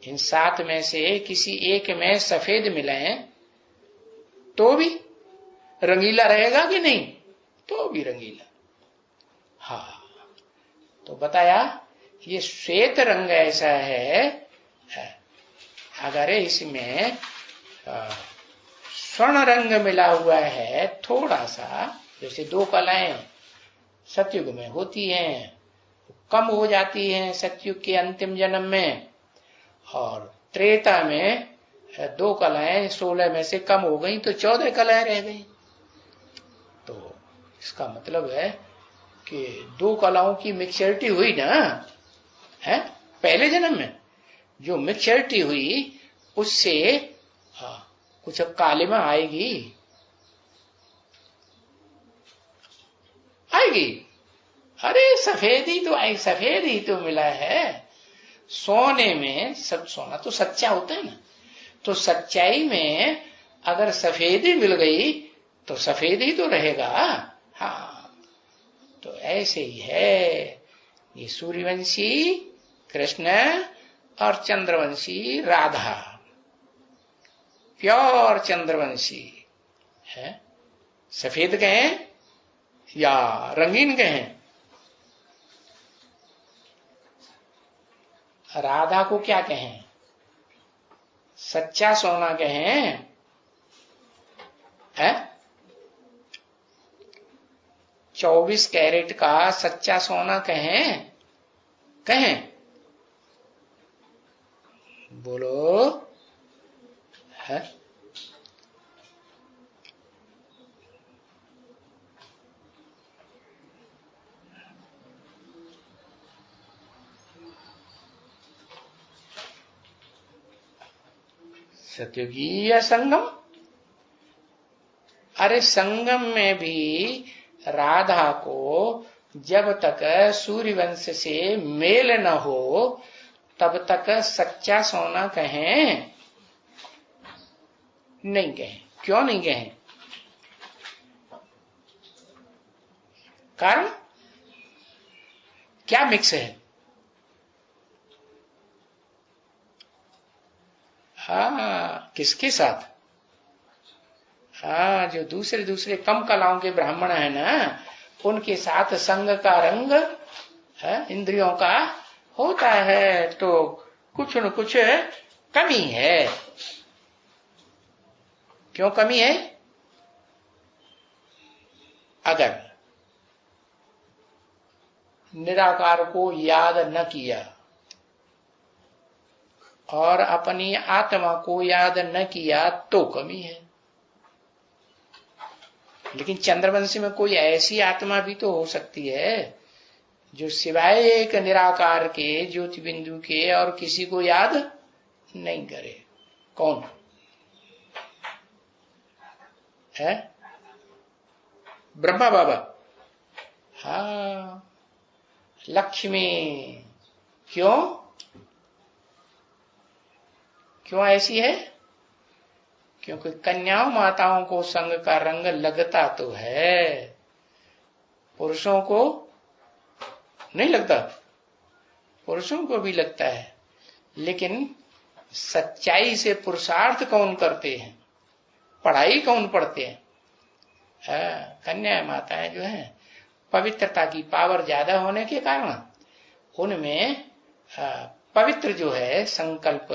इन 7 में से किसी एक में सफेद मिलाएं तो भी रंगीला रहेगा कि नहीं? तो भी रंगीला। हाँ, तो बताया ये श्वेत रंग ऐसा है, अगर इसमें स्वर्ण रंग मिला हुआ है थोड़ा सा, जैसे 2 कलाएं सतयुग में होती हैं, कम हो जाती हैं सतयुग के अंतिम जन्म में, और त्रेता में 2 कलाएं 16 में से कम हो गई तो 14 कलाएं रह गई। तो इसका मतलब है कि 2 कलाओं की मिक्सचरिटी हुई ना, है पहले जन्म में जो मिक्सचरिटी हुई उससे कुछ कालिमा आएगी, होगी? अरे सफेद ही तो मिला है। सोने में सब, सोना तो सच्चा होता है ना, तो सच्चाई में अगर सफेदी मिल गई तो सफेद ही तो रहेगा। हाँ, तो ऐसे ही है ये सूर्यवंशी कृष्ण और चंद्रवंशी राधा, प्योर चंद्रवंशी है। सफेद कहें या रंगीन कहें, राधा को क्या कहें? सच्चा सोना कहें है? 24 कैरेट का सच्चा सोना कहें? कहें? बोलो है? सत्युगी या संगम? अरे संगम में भी राधा को जब तक सूर्यवंश से मेल न हो तब तक सच्चा सोना कहें? नहीं कहें। क्यों नहीं कहें? कारण क्या मिक्स है? हाँ, किसके साथ? हाँ, जो दूसरे दूसरे कम कलाओं के ब्राह्मण है ना, उनके साथ संग का रंग है, इंद्रियों का होता है, तो कुछ न कुछ कमी है। क्यों कमी है? अगर निराकार को याद न किया और अपनी आत्मा को याद न किया तो कमी है। लेकिन चंद्रवंशी में कोई ऐसी आत्मा भी तो हो सकती है जो सिवाय एक निराकार के, ज्योति बिंदु के और किसी को याद नहीं करे। कौन है? ब्रह्मा बाबा। हाँ, लक्ष्मी। क्यों? क्यों ऐसी है? क्योंकि कन्याओं माताओं को संग का रंग लगता तो है, पुरुषों को नहीं लगता। पुरुषों को भी लगता है, लेकिन सच्चाई से पुरुषार्थ कौन करते हैं, पढ़ाई कौन पढ़ते हैं? कन्या माताएं जो है, पवित्रता की पावर ज्यादा होने के कारण उनमें पवित्र जो है संकल्प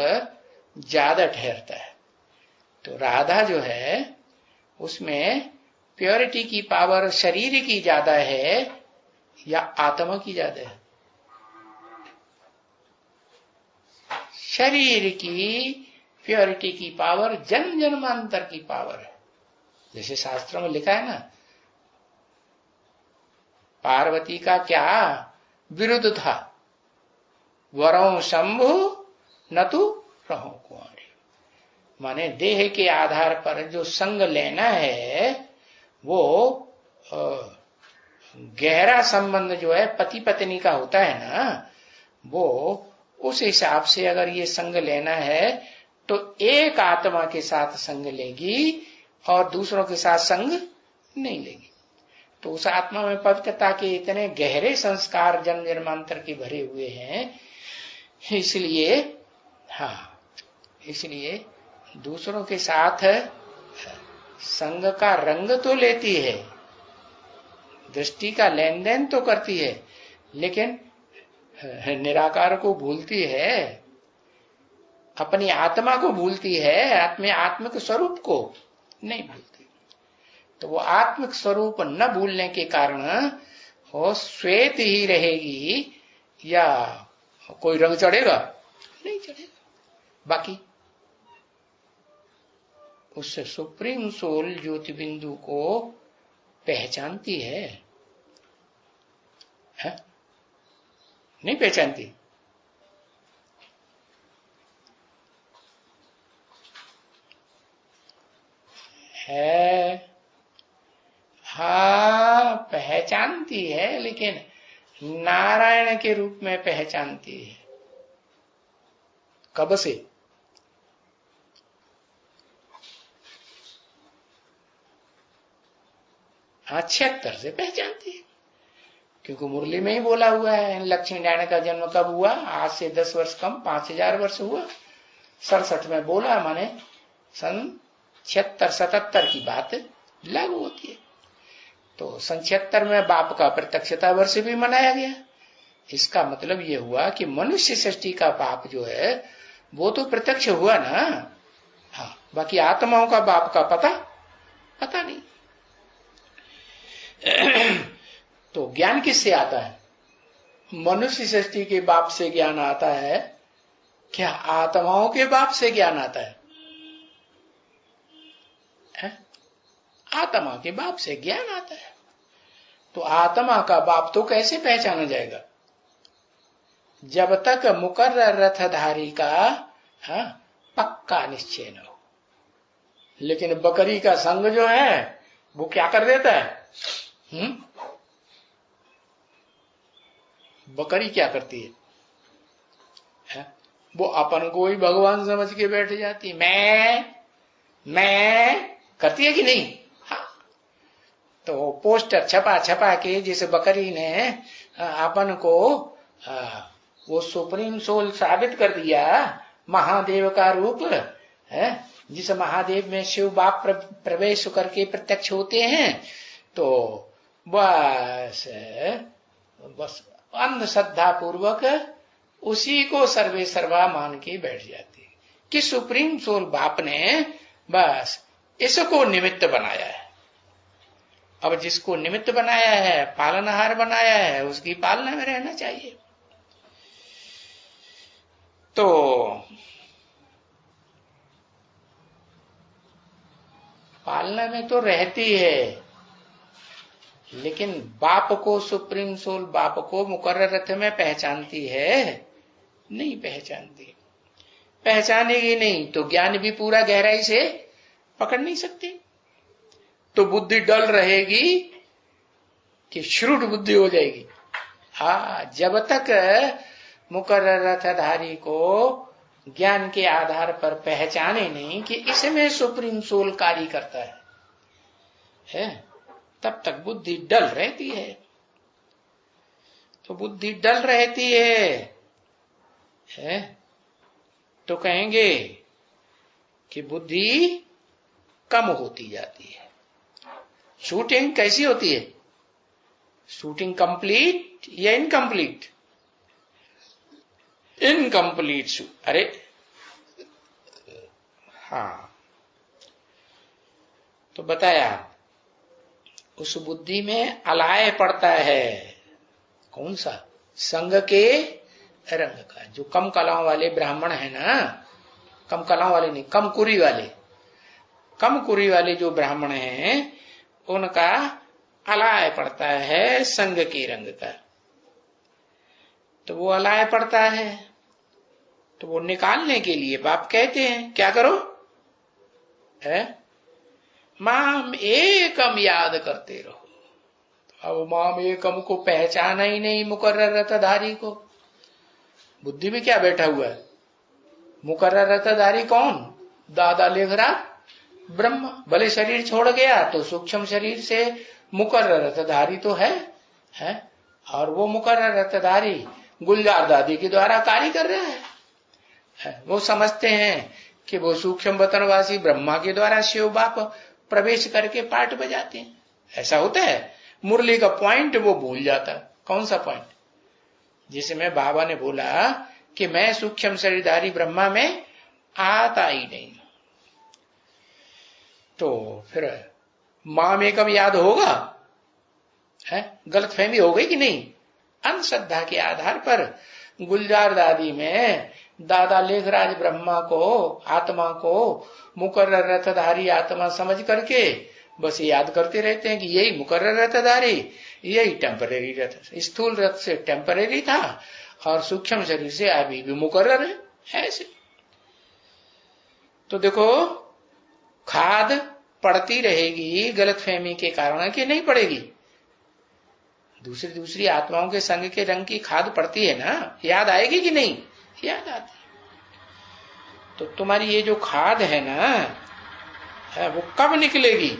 ज्यादा ठहरता है। तो राधा जो है उसमें प्योरिटी की पावर शरीर की ज्यादा है या आत्मा की ज्यादा है? शरीर की प्योरिटी की पावर जन्म जन्मांतर की पावर है। जैसे शास्त्रों में लिखा है ना, पार्वती का क्या विरुद्ध था? वरों शंभु न तू रहो कुंवारी। माने देह के आधार पर जो संग लेना है वो गहरा संबंध जो है पति पत्नी का होता है ना, वो उस हिसाब से अगर ये संग लेना है तो एक आत्मा के साथ संग लेगी और दूसरों के साथ संग नहीं लेगी। तो उस आत्मा में पवित्रता के इतने गहरे संस्कार जन्म जन्मांतर के भरे हुए हैं, इसलिए हाँ, इसलिए दूसरों के साथ संग का रंग तो लेती है, दृष्टि का लेन देन तो करती है, लेकिन निराकार को भूलती है, अपनी आत्मा को भूलती है, अपने आत्मिक स्वरूप को नहीं भूलती। तो वो आत्मिक स्वरूप न भूलने के कारण वो श्वेत ही रहेगी या कोई रंग चढ़ेगा? नहीं चढ़ेगा। बाकी उससे सुप्रीम सोल ज्योति बिंदु को पहचानती है? नहीं पहचानती। है हाँ पहचानती है, लेकिन नारायण के रूप में पहचानती है। कब से? हाँ 76 से पहचानती है, क्योंकि मुरली में ही बोला हुआ है लक्ष्मी नारायण का जन्म कब हुआ, आज से 10 वर्ष कम 5000 वर्ष हुआ। 67 में बोला, माने सन 76-77 की बात लागू होती है। तो सन 76 में बाप का प्रत्यक्षता वर्ष भी मनाया गया। इसका मतलब ये हुआ कि मनुष्य सृष्टि का बाप जो है वो तो प्रत्यक्ष हुआ ना। हाँ, बाकी आत्माओं का बाप का पता नहीं। तो ज्ञान किससे आता है? मनुष्य सृष्टि के बाप से ज्ञान आता है, क्या आत्माओं के बाप से ज्ञान आता है? आत्मा के बाप से ज्ञान आता है। तो आत्मा का बाप तो कैसे पहचाना जाएगा? जब तक मुकर्रर रथधारी का पक्का निश्चय न हो। लेकिन बकरी का संग जो है वो क्या कर देता है? बकरी क्या करती है? वो अपन को ही भगवान समझ के बैठ जाती। मैं करती है कि नहीं? हाँ। तो पोस्टर छपा के जिस बकरी ने अपन को वो सुप्रीम सोल साबित कर दिया, महादेव का रूप है, जिस महादेव में शिव बाप प्रवेश करके प्रत्यक्ष होते हैं, तो बस अंधश्रद्धा पूर्वक उसी को सर्वे सर्वा मान के बैठ जाती है कि सुप्रीम सोल बाप ने बस इसको निमित्त बनाया है। अब जिसको निमित्त बनाया है, पालनहार बनाया है, उसकी पालना में रहना चाहिए। तो पालना में तो रहती है, लेकिन बाप को, सुप्रीम सोल बाप को मुकर्रर रथ में पहचानती है? नहीं पहचानती। पहचानेगी नहीं तो ज्ञान भी पूरा गहराई से पकड़ नहीं सकती। तो बुद्धि डल रहेगी कि श्रुड बुद्धि हो जाएगी। हाँ, जब तक मुकर्रर रथधारी को ज्ञान के आधार पर पहचाने नहीं कि इसमें सुप्रीम सोल कार्य करता है, तब तक बुद्धि डल रहती है। तो बुद्धि डल रहती है तो कहेंगे कि बुद्धि कम होती जाती है। शूटिंग कैसी होती है? शूटिंग कंप्लीट या इनकम्प्लीट? इनकम्प्लीट। अरे हाँ, तो बताया उस बुद्धि में अलाय पड़ता है। कौन सा? संग के रंग का। जो कम कलाओं वाले ब्राह्मण है ना, कम कलाओं वाले नहीं, कम कुरी वाले जो ब्राह्मण हैं, उनका अलाय पड़ता है संग के रंग का। तो वो अलाय पड़ता है, तो वो निकालने के लिए बाप कहते हैं क्या करो? माम एकम याद करते रहो। अब माम एकम को पहचाना ही नहीं मुकर्रर रथधारी को। बुद्धि में क्या बैठा हुआ है? मुकर्रर रथधारी कौन? दादा लेखरा ब्रह्म। भले शरीर छोड़ गया तो सूक्ष्म शरीर से मुकर्रर रथधारी तो है, और वो मुकर्रर रथधारी गुलजार दादी के द्वारा कार्य कर रहा है। वो समझते हैं कि वो सूक्ष्म वतनवासी ब्रह्मा के द्वारा शिव बाप प्रवेश करके पाठ बजाते हैं। ऐसा होता है। मुरली का पॉइंट वो भूल जाता। कौन सा पॉइंट? जिसमें बाबा ने बोला कि मैं सूक्ष्म शरीरधारी ब्रह्मा में आता ही नहीं। तो फिर मां में कब याद होगा? गलत फहमी हो गई कि नहीं? अंधश्रद्धा के आधार पर गुलजार दादी में दादा लेखराज ब्रह्मा को, आत्मा को मुकर्रर रथधारी आत्मा समझ करके बस याद करते रहते हैं कि यही मुकर्रर रथधारी, यही टेम्परेरी रथ, स्थूल रथ से टेम्परेरी था और सूक्ष्म शरीर से अभी भी मुकर्रर है। ऐसे तो देखो, खाद पड़ती रहेगी गलतफहमी के कारण कि नहीं पड़ेगी? दूसरी दूसरी आत्माओं के संग के रंग की खाद पड़ती है ना, याद आएगी कि नहीं? याद आती है। तो तुम्हारी ये जो खाद है ना, वो कब निकलेगी?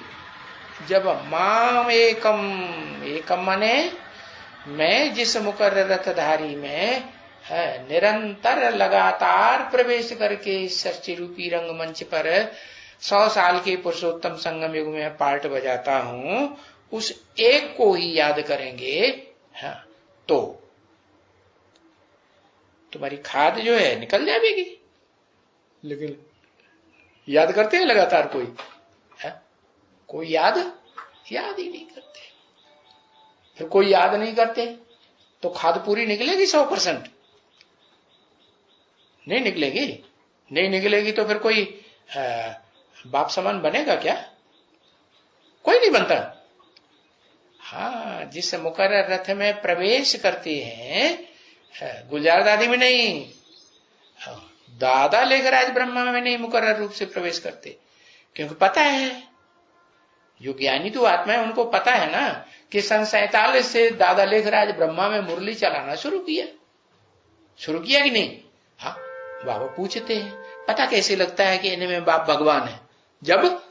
जब माम एकम, एकम माने मैं जिस मुकर्रर रथधारी में निरंतर लगातार प्रवेश करके इस सृष्टि रूपी रंगमंच पर 100 साल के पुरुषोत्तम संगम युग में पार्ट बजाता हूं, उस एक को ही याद करेंगे, हाँ, तो तुम्हारी खाद जो है निकल जाएगी। लेकिन याद करते हैं लगातार कोई? है कोई याद ही नहीं करते। फिर कोई याद नहीं करते तो खाद पूरी निकलेगी 100%? नहीं निकलेगी। नहीं निकलेगी तो फिर कोई बाप समान बनेगा क्या? कोई नहीं बनता। हाँ, जिस मुकर्रर रथ में प्रवेश करते हैं, गुलजार दादी में नहीं, दादा लेखराज ब्रह्मा में नहीं मुकर्रर रूप से प्रवेश करते, क्योंकि पता है, जो ज्ञानी तो आत्मा है उनको पता है ना कि सन 47 से दादा लेखराज ब्रह्मा में मुरली चलाना शुरू किया कि नहीं? हाँ, बाबा पूछते हैं पता कैसे लगता है कि इनमें बाप भगवान है? जब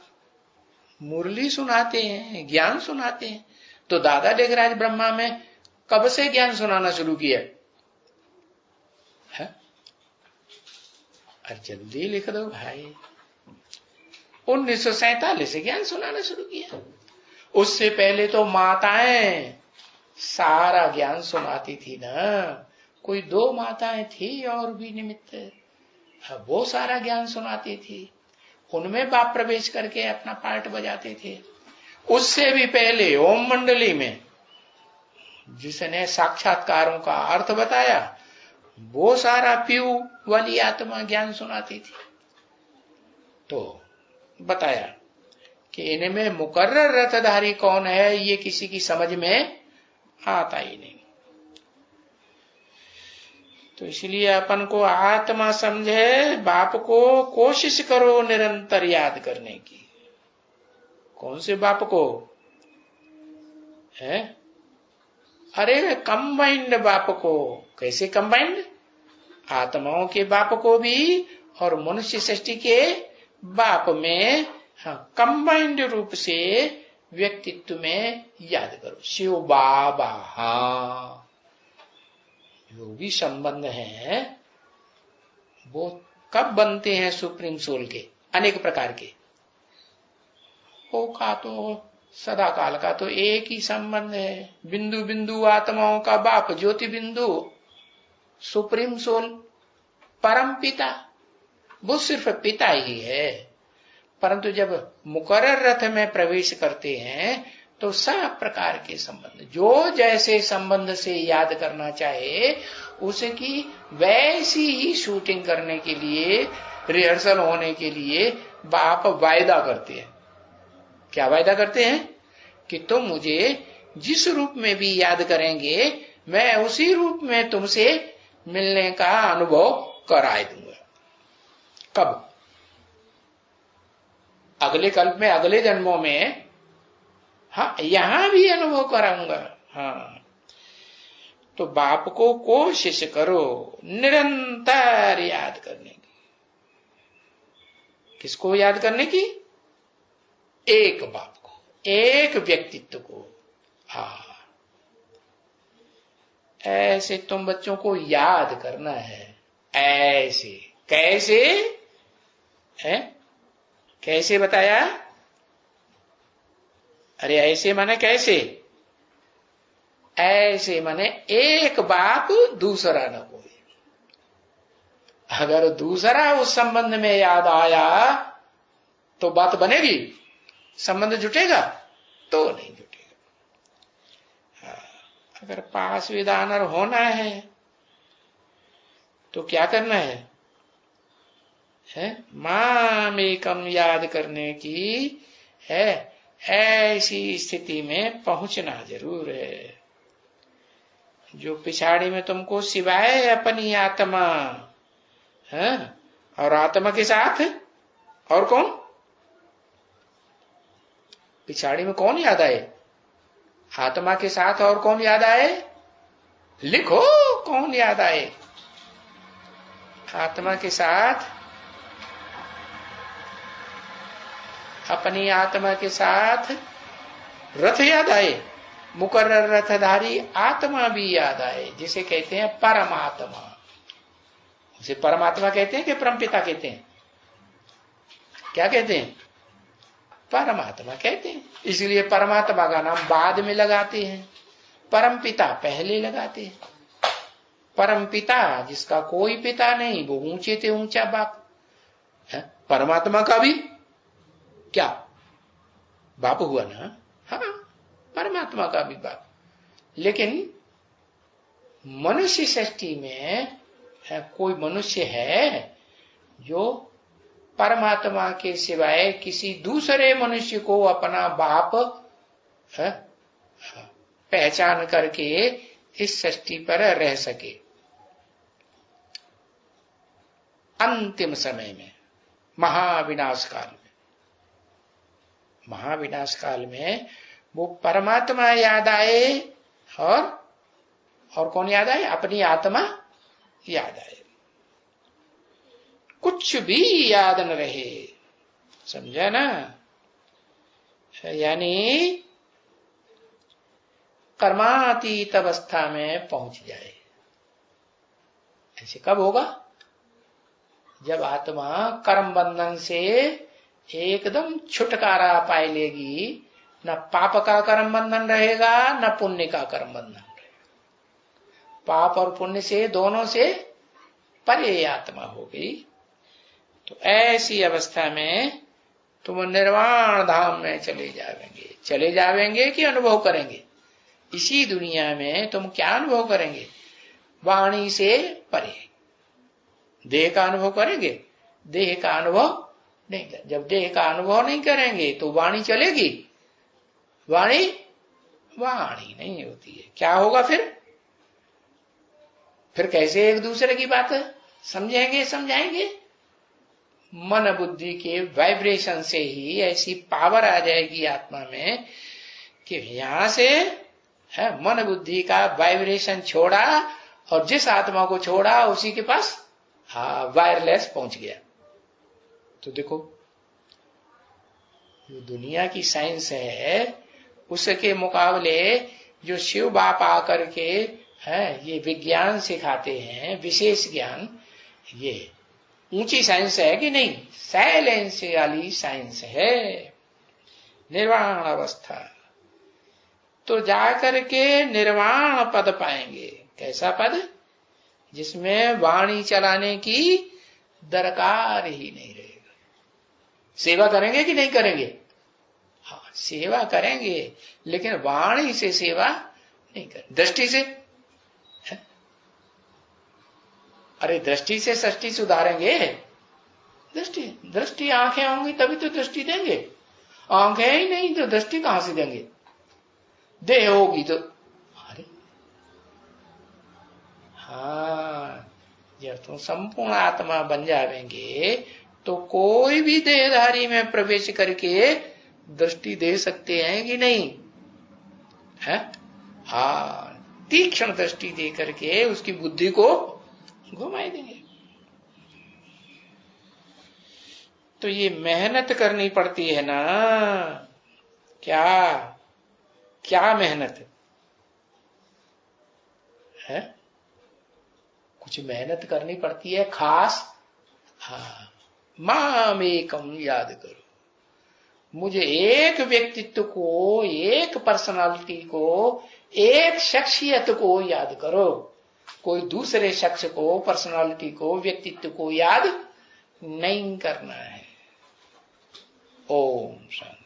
मुरली सुनाते हैं, ज्ञान सुनाते हैं। तो दादा लेखराज ब्रह्मा में कब से ज्ञान सुनाना शुरू किया है? अरे जल्दी लिख दो भाई। 1947 से ज्ञान सुनाना शुरू किया। उससे पहले तो माताएं सारा ज्ञान सुनाती थी ना। कोई 2 माताएं थी और भी निमित्त, वो सारा ज्ञान सुनाती थी। उनमें बाप प्रवेश करके अपना पार्ट बजाते थे। उससे भी पहले ओम मंडली में जिसने साक्षात्कारों का अर्थ बताया, वो सारा पीयू वाली आत्मा ज्ञान सुनाती थी। तो बताया कि इनमें मुकर्रर रथधारी कौन है, ये किसी की समझ में आता ही नहीं। तो इसलिए अपन को आत्मा समझे, बाप को कोशिश करो निरंतर याद करने की। कौन से बाप को है? अरे कंबाइंड बाप को। कैसे कंबाइंड? आत्माओं के बाप को भी और मनुष्य सृष्टि के बाप में, हाँ, कंबाइंड रूप से व्यक्तित्व में याद करो। शिव बाबा, हाँ, जो भी संबंध है वो कब बनते हैं? सुप्रीम सोल के अनेक प्रकार के हो का तो सदा काल का तो एक ही संबंध है। बिंदु बिंदु आत्माओं का बाप ज्योति बिंदु सुप्रीम सोल परम पिता, वो सिर्फ पिता ही है। परंतु जब मुकर्रर रथ में प्रवेश करते हैं तो सब प्रकार के संबंध, जो जैसे संबंध से याद करना चाहे उसकी वैसी ही शूटिंग करने के लिए, रिहर्सल होने के लिए बाप वायदा करते हैं। क्या वायदा करते हैं? कि तुम मुझे जिस रूप में भी याद करेंगे, मैं उसी रूप में तुमसे मिलने का अनुभव कराए दूंगा। कब? अगले कल्प में, अगले जन्मों में, हाँ, यहां भी अनुभव कराऊंगा। हाँ, तो बाप को कोशिश करो निरंतर याद करने की। किसको याद करने की? एक बाप को, एक व्यक्तित्व को। हाँ, ऐसे तुम बच्चों को याद करना है। ऐसे कैसे है? कैसे बताया? अरे ऐसे माने कैसे? ऐसे माने एक बाप दूसरा न कोई। अगर दूसरा उस संबंध में याद आया तो बात बनेगी? संबंध जुटेगा? तो नहीं जुटेगा। अगर पास विधानर होना है तो क्या करना है? माम एकम याद करने की है। ऐसी स्थिति में पहुंचना जरूर है। जो पिछाड़ी में तुमको सिवाय अपनी आत्मा है, और आत्मा के साथ और कौन? पिछाड़ी में कौन याद आए? आत्मा के साथ और कौन याद आए? लिखो कौन याद आए? आत्मा के साथ, अपनी आत्मा के साथ रथ याद आए, मुकर्रर रथधारी आत्मा भी याद आए, जिसे कहते हैं परमात्मा। उसे परमात्मा कहते हैं कि परमपिता कहते हैं? क्या कहते हैं? परमात्मा कहते हैं। इसलिए परमात्मा का नाम बाद में लगाते हैं, परमपिता पहले लगाते हैं। परमपिता जिसका कोई पिता नहीं, वो ऊंचे से ऊंचा बाप है। परमात्मा का भी क्या बाप हुआ ना? हाँ, परमात्मा का भी बाप। लेकिन मनुष्य सृष्टि में कोई मनुष्य है जो परमात्मा के सिवाय किसी दूसरे मनुष्य को अपना बाप पहचान करके इस सृष्टि पर रह सके? अंतिम समय में, महाविनाश काल में, महाविनाश काल में वो परमात्मा याद आए और कौन याद आए? अपनी आत्मा याद आए। कुछ भी याद न रहे, समझा ना? यानी कर्मातीत अवस्था में पहुंच जाए। ऐसे कब होगा? जब आत्मा कर्म बंधन से एकदम छुटकारा पाए लेगी। न पाप का कर्म बंधन रहेगा, न पुण्य का कर्म बंधन रहेगा। पाप और पुण्य से, दोनों से परे आत्मा होगी। तो ऐसी अवस्था में तुम निर्वाण धाम में चले जावेंगे। चले जावेंगे कि अनुभव करेंगे? इसी दुनिया में तुम क्या अनुभव करेंगे? वाणी से परे। देह का अनुभव करेंगे? देह का अनुभव नहीं कर। जब देह का अनुभव नहीं करेंगे तो वाणी चलेगी? वाणी नहीं होती है। क्या होगा फिर कैसे एक दूसरे की बात समझाएंगे? मन बुद्धि के वाइब्रेशन से ही ऐसी पावर आ जाएगी आत्मा में कि यहां से मन बुद्धि का वाइब्रेशन छोड़ा और जिस आत्मा को छोड़ा उसी के पास वायरलेस पहुंच गया। तो देखो, जो दुनिया की साइंस है उसके मुकाबले जो शिव बाप आकर के ये विज्ञान सिखाते हैं, विशेष ज्ञान, ये ऊंची साइंस है कि नहीं? साइलेंस वाली साइंस है, निर्वाण अवस्था। तो जाकर के निर्वाण पद पाएंगे। कैसा पद? जिसमें वाणी चलाने की दरकार ही नहीं रहेगा। सेवा करेंगे कि नहीं करेंगे? हाँ, सेवा करेंगे, लेकिन वाणी से सेवा नहीं करेंगे। दृष्टि से, अरे दृष्टि से सृष्टि सुधारेंगे? दृष्टि आंखें होंगी तभी तो दृष्टि देंगे। आंखें ही नहीं तो दृष्टि कहां से देंगे? देह होगी तो, अरे हाँ, जब तुम संपूर्ण आत्मा बन जाएंगे तो कोई भी देहधारी में प्रवेश करके दृष्टि दे सकते हैं कि नहीं? है? हाँ, तीक्ष्ण दृष्टि दे करके उसकी बुद्धि को घुमाई देंगे। तो ये मेहनत करनी पड़ती है ना। क्या मेहनत है? कुछ मेहनत करनी पड़ती है खास। हाँ, माम एकम याद करो। मुझे एक व्यक्तित्व को, एक पर्सनालिटी को, एक शख्सियत को याद करो। कोई दूसरे शख्स को, पर्सनालिटी को, व्यक्तित्व को याद नहीं करना है। ओम शांति।